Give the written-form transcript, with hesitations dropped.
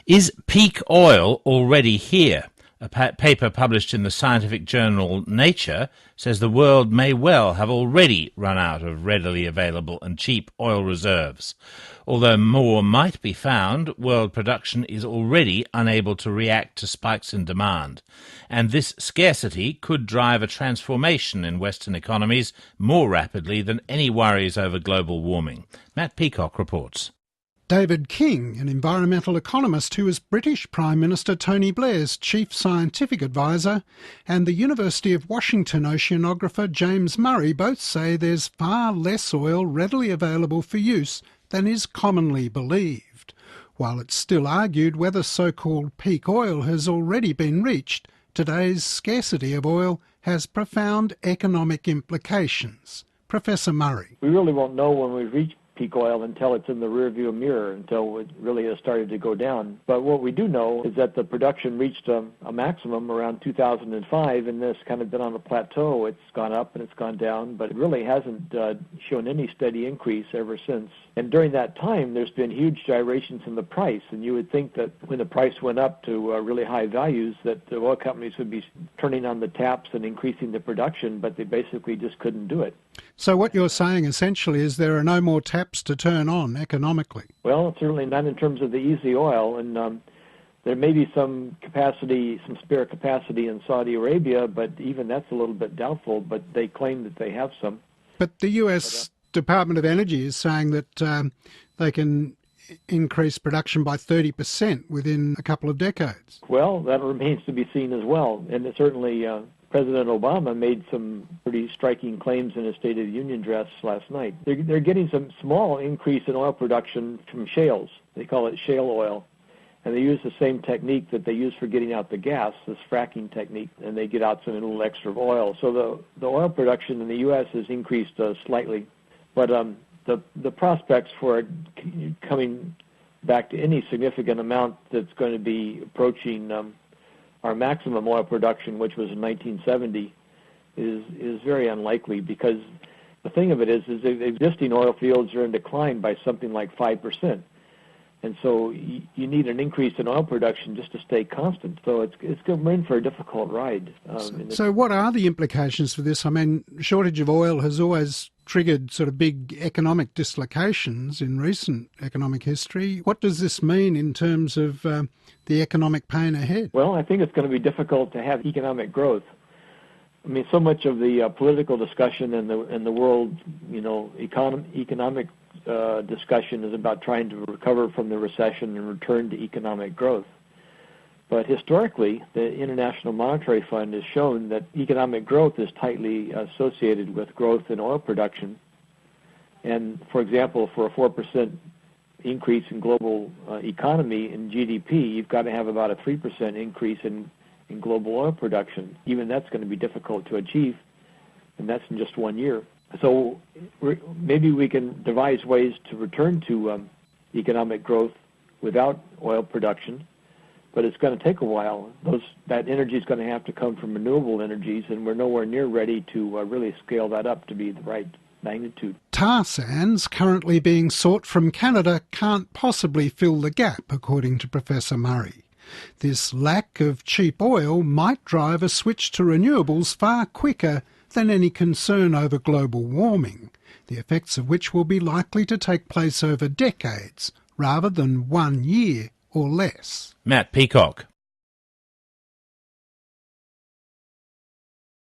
Is peak oil already here? A paper published in the scientific journal Nature says the world may well have already run out of readily available and cheap oil reserves. Although more might be found, world production is already unable to react to spikes in demand. And this scarcity could drive a transformation in Western economies more rapidly than any worries over global warming. Matt Peacock reports. David King, an environmental economist who was British Prime Minister Tony Blair's chief scientific advisor, and the University of Washington oceanographer James Murray both say there's far less oil readily available for use than is commonly believed. While it's still argued whether so-called peak oil has already been reached, today's scarcity of oil has profound economic implications. Professor Murray. We really won't know when we reach peak oil until it's in the rearview mirror, until it really has started to go down. But what we do know is that the production reached a maximum around 2005, and this kind of been on a plateau. It's gone up and it's gone down, but it really hasn't shown any steady increase ever since. And during that time, there's been huge gyrations in the price, and you would think that when the price went up to really high values, that the oil companies would be turning on the taps and increasing the production, but they basically just couldn't do it. So what you're saying essentially is there are no more taps to turn on economically? Well, certainly not in terms of the easy oil, and there may be some capacity, some spare capacity in Saudi Arabia, but even that's a little bit doubtful, but they claim that they have some. But the US Department of Energy is saying that they can increase production by 30% within a couple of decades. Well, that remains to be seen as well, and certainly President Obama made some pretty striking claims in his State of the Union address last night. They're getting some small increase in oil production from shales. They call it shale oil. And they use the same technique that they use for getting out the gas, this fracking technique, and they get out some little extra oil. So the oil production in the U.S. has increased slightly. But the prospects for it coming back to any significant amount that's going to be approaching our maximum oil production, which was in 1970, is very unlikely, because the thing of it is the existing oil fields are in decline by something like 5%. And so you need an increase in oil production just to stay constant. So it's going for a difficult ride. So what are the implications for this? I mean, shortage of oil has always triggered sort of big economic dislocations in recent economic history. What does this mean in terms of the economic pain ahead? Well, I think it's going to be difficult to have economic growth. I mean, so much of the political discussion in the world, economic discussion is about trying to recover from the recession and return to economic growth. But historically, the International Monetary Fund has shown that economic growth is tightly associated with growth in oil production. And, for example, for a 4% increase in global economy in GDP, you've got to have about a 3% increase in global oil production. Even that's going to be difficult to achieve, and that's in just 1 year. So maybe we can devise ways to return to economic growth without oil production, but it's going to take a while. That energy is going to have to come from renewable energies, and we're nowhere near ready to really scale that up to be the right magnitude. Tar sands currently being sought from Canada can't possibly fill the gap, according to Professor Murray. This lack of cheap oil might drive a switch to renewables far quicker than any concern over global warming, the effects of which will be likely to take place over decades rather than 1 year or less. Matt Peacock.